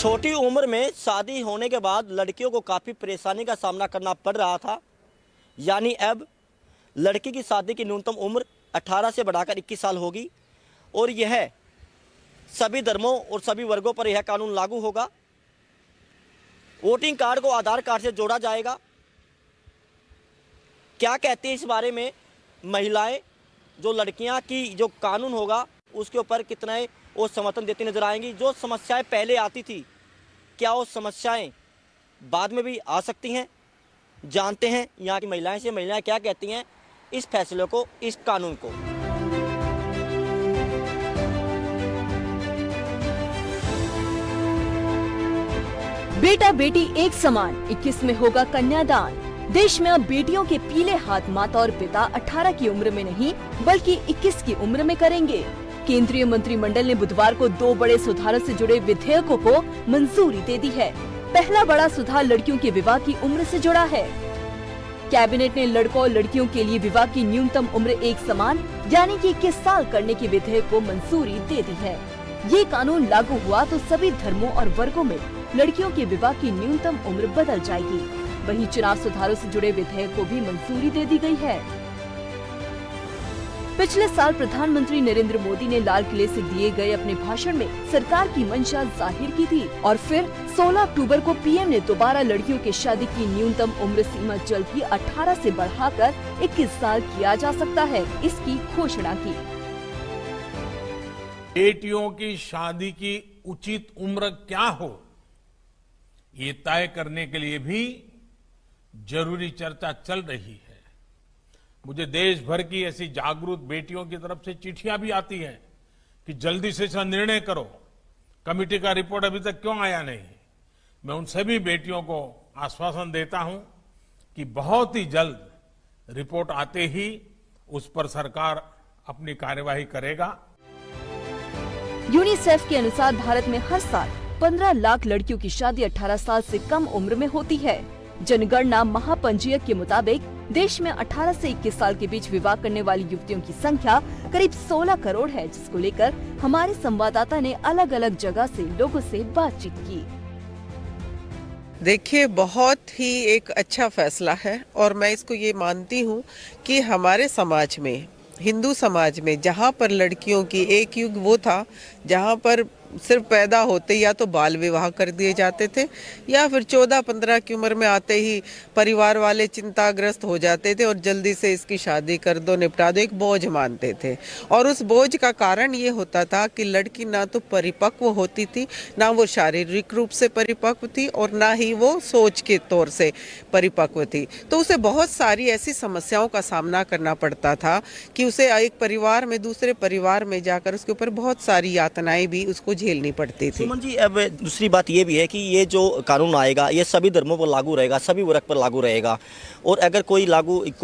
छोटी उम्र में शादी होने के बाद लड़कियों को काफ़ी परेशानी का सामना करना पड़ रहा था। यानी अब लड़की की शादी की न्यूनतम उम्र 18 से बढ़ाकर 21 साल होगी और यह सभी धर्मों और सभी वर्गों पर यह कानून लागू होगा। वोटिंग कार्ड को आधार कार्ड से जोड़ा जाएगा। क्या कहती है इस बारे में महिलाएं? जो लड़कियां की जो कानून होगा उसके ऊपर कितना वो समर्थन देती नजर आएंगी। जो समस्याएं पहले आती थी, क्या वो समस्याएं बाद में भी आ सकती हैं? जानते हैं यहाँ की महिलाएं से, महिलाएं क्या कहती हैं इस फैसले को, इस कानून को। बेटा बेटी एक समान, 21 में होगा कन्यादान। देश में अब बेटियों के पीले हाथ माता और पिता 18 की उम्र में नहीं बल्कि 21 की उम्र में करेंगे। केंद्रीय मंत्रिमंडल ने बुधवार को 2 बड़े सुधारों से जुड़े विधेयकों को मंजूरी दे दी है। पहला बड़ा सुधार लड़कियों के विवाह की उम्र से जुड़ा है। कैबिनेट ने लड़कों और लड़कियों के लिए विवाह की न्यूनतम उम्र एक समान यानी कि 21 साल करने के विधेयक को मंजूरी दे दी है। ये कानून लागू हुआ तो सभी धर्मों और वर्गों में लड़कियों के विवाह की न्यूनतम उम्र बदल जाएगी। वहीं चुनाव सुधारों से जुड़े विधेयक को भी मंजूरी दे दी गई है। पिछले साल प्रधानमंत्री नरेंद्र मोदी ने लाल किले से दिए गए अपने भाषण में सरकार की मंशा जाहिर की थी और फिर 16 अक्टूबर को पीएम ने दोबारा लड़कियों की शादी की न्यूनतम उम्र सीमा जल्द ही 18 से बढ़ाकर 21 साल किया जा सकता है, इसकी घोषणा की। बेटियों की शादी की उचित उम्र क्या हो, ये तय करने के लिए भी जरूरी चर्चा चल रही है। मुझे देश भर की ऐसी जागरूक बेटियों की तरफ से चिट्ठियां भी आती हैं कि जल्दी से इसका निर्णय करो, कमेटी का रिपोर्ट अभी तक क्यों आया नहीं। मैं उन सभी बेटियों को आश्वासन देता हूं कि बहुत ही जल्द रिपोर्ट आते ही उस पर सरकार अपनी कार्यवाही करेगा। यूनिसेफ के अनुसार भारत में हर साल 15 लाख लड़कियों की शादी 18 साल से कम उम्र में होती है। जनगणना महापंजीयक के मुताबिक देश में 18 से 21 साल के बीच विवाह करने वाली युवतियों की संख्या करीब 16 करोड़ है, जिसको लेकर हमारे संवाददाता ने अलग अलग जगह से लोगों से बातचीत की। देखिए, बहुत ही एक अच्छा फैसला है और मैं इसको ये मानती हूँ कि हमारे समाज में, हिंदू समाज में, जहाँ पर लड़कियों की एक युग वो था जहाँ पर सिर्फ पैदा होते या तो बाल विवाह कर दिए जाते थे या फिर 14-15 की उम्र में आते ही परिवार वाले चिंताग्रस्त हो जाते थे और जल्दी से इसकी शादी कर दो, निपटा दो, एक बोझ मानते थे। और उस बोझ का कारण ये होता था कि लड़की ना तो परिपक्व होती थी, ना वो शारीरिक रूप से परिपक्व थी और ना ही वो सोच के तौर से परिपक्व थी। तो उसे बहुत सारी ऐसी समस्याओं का सामना करना पड़ता था कि उसे एक परिवार में दूसरे परिवार में जाकर उसके ऊपर बहुत सारी यातनाएं भी उसको झेलनी पड़ती थी। सुमन जी, अब दूसरी बात ये भी है कि ये जो कानून आएगा ये सभी धर्मों पर लागू रहेगा, सभी वर्ग पर लागू रहेगा और अगर कोई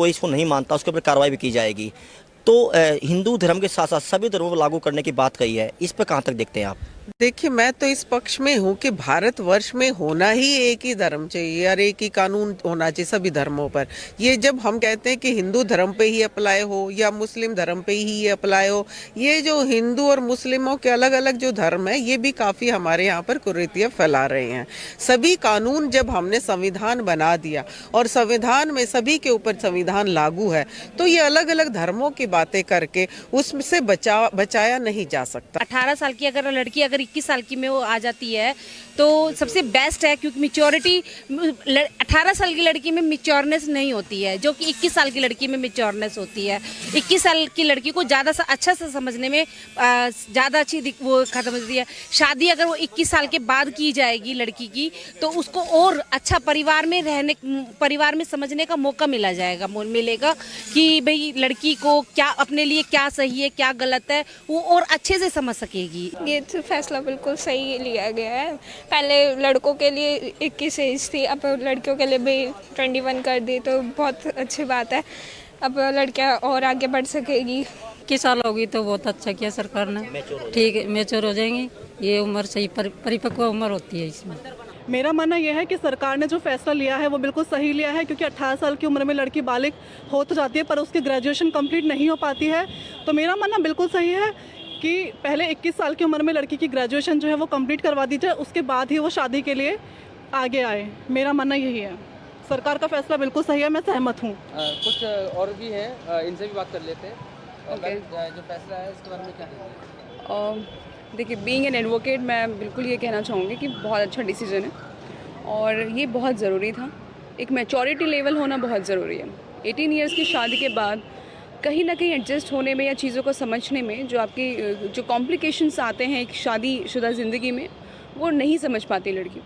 इसको नहीं मानता उसके ऊपर कार्रवाई भी की जाएगी। तो हिंदू धर्म के साथ साथ सभी धर्मों पर लागू करने की बात कही है, इस पर कहाँ तक देखते हैं आप? देखिए, मैं तो इस पक्ष में हूँ कि भारतवर्ष में होना ही एक ही धर्म चाहिए और एक ही कानून होना चाहिए सभी धर्मों पर। ये जब हम कहते हैं कि हिंदू धर्म पे ही अप्लाई हो या मुस्लिम धर्म पे ही ये अप्लाई हो, ये जो हिंदू और मुस्लिमों के अलग अलग जो धर्म है ये भी काफ़ी हमारे यहाँ पर कुरीतियाँ फैला रहे हैं। सभी कानून जब हमने संविधान बना दिया और संविधान में सभी के ऊपर संविधान लागू है तो ये अलग अलग धर्मों की बातें करके उससे बचाया नहीं जा सकता। 18 साल की अगर लड़की 21 साल की में वो आ जाती है तो सबसे बेस्ट है, क्योंकि मेच्योरिटी 18 साल की लड़की में मेच्योरनेस नहीं होती है जो कि 21 साल की लड़की में मेच्योरनेस होती है। 21 साल की लड़की को ज़्यादा अच्छा से समझने में ज़्यादा अच्छी वो खत्म होती है। शादी अगर वो 21 साल के बाद की जाएगी लड़की की तो उसको और अच्छा परिवार में समझने का मौका मिलेगा कि भाई लड़की को क्या अपने लिए क्या सही है क्या गलत है वो और अच्छे से समझ सकेगी। ये तो फैसला बिल्कुल सही लिया गया है। पहले लड़कों के लिए 21 एज थी, अब लड़कियों के लिए भी 21 कर दी तो बहुत अच्छी बात है। अब लड़कियां और आगे बढ़ सकेगी। 21 साल होगी तो बहुत अच्छा किया सरकार ने। ठीक है, मैच्योर हो जाएंगी। ये उम्र सही परिपक्व उम्र होती है इसमें। मेरा मानना यह है कि सरकार ने जो फैसला लिया है वो बिल्कुल सही लिया है, क्योंकि 18 साल की उम्र में लड़की बालिग हो तो जाती है पर उसकी ग्रेजुएशन कंप्लीट नहीं हो पाती है। तो मेरा मानना बिल्कुल सही है कि पहले 21 साल की उम्र में लड़की की ग्रेजुएशन जो है वो कंप्लीट करवा दी जाए, उसके बाद ही वो शादी के लिए आगे आए। मेरा मानना यही है। सरकार का फैसला बिल्कुल सही है, मैं सहमत हूँ। कुछ और भी है, इनसे भी बात कर लेते हैं। जो फैसला है इसके बारे में क्या कहेंगे? देखिए, बीइंग एन एडवोकेट मैं बिल्कुल ये कहना चाहूँगी कि बहुत अच्छा डिसीजन है और ये बहुत ज़रूरी था। एक मैच्योरिटी लेवल होना बहुत ज़रूरी है। 18 इयर्स की शादी के बाद कहीं ना कहीं एडजस्ट होने में या चीज़ों को समझने में जो आपकी जो कॉम्प्लिकेशंस आते हैं एक शादीशुदा ज़िंदगी में, वो नहीं समझ पाती लड़की।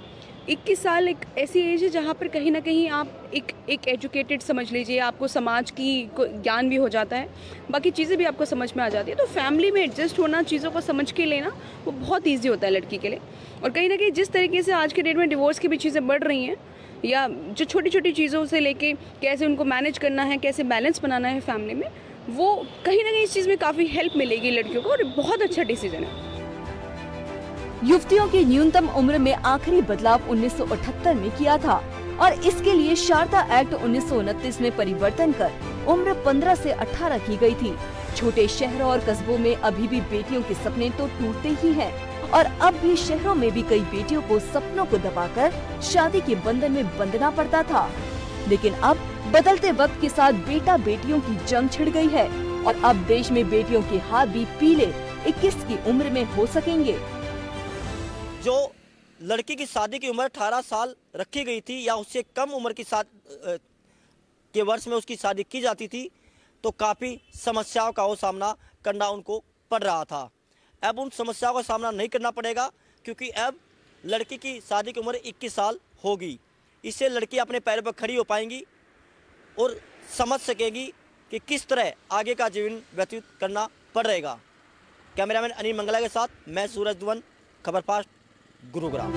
21 साल एक ऐसी एज है जहाँ पर कहीं ना कहीं आप एक एजुकेटेड समझ लीजिए, आपको समाज की ज्ञान भी हो जाता है, बाकी चीज़ें भी आपको समझ में आ जाती है। तो फैमिली में एडजस्ट होना, चीज़ों को समझ के लेना, वो बहुत ईजी होता है लड़की के लिए। और कहीं ना कहीं जिस तरीके से आज के डेट में डिवोर्स की भी चीज़ें बढ़ रही हैं, या जो छोटी छोटी चीज़ों से लेके कैसे उनको मैनेज करना है, कैसे बैलेंस बनाना है फैमिली में, वो कहीं ना कहीं इस चीज़ में काफ़ी हेल्प मिलेगी लड़कियों को, और बहुत अच्छा डिसीजन है। युवतियों की न्यूनतम उम्र में आखिरी बदलाव 1978 में किया था और इसके लिए शारदा एक्ट 1929 में परिवर्तन कर उम्र 15 से 18 की गई थी। छोटे शहरों और कस्बों में अभी भी बेटियों के सपने तो टूटते ही हैं और अब भी शहरों में भी कई बेटियों को सपनों को दबाकर शादी के बंधन में बंधना पड़ता था। लेकिन अब बदलते वक्त के साथ बेटा बेटियों की जंग छिड़ गई है और अब देश में बेटियों के हाथ भी पीले 21 की उम्र में हो सकेंगे। जो लड़की की शादी की उम्र 18 साल रखी गई थी या उससे कम उम्र की के वर्ष में उसकी शादी की जाती थी, तो काफ़ी समस्याओं का वो सामना करना उनको पड़ रहा था। अब उन समस्याओं का सामना नहीं करना पड़ेगा, क्योंकि अब लड़की की शादी की उम्र 21 साल होगी। इससे लड़की अपने पैरों पर खड़ी हो पाएंगी और समझ सकेगी कि किस तरह आगे का जीवन व्यतीत करना पड़ेगा। कैमरामैन अनिल मंगला के साथ मैं सूरज दुवन, खबर फास्ट, गुरुग्राम।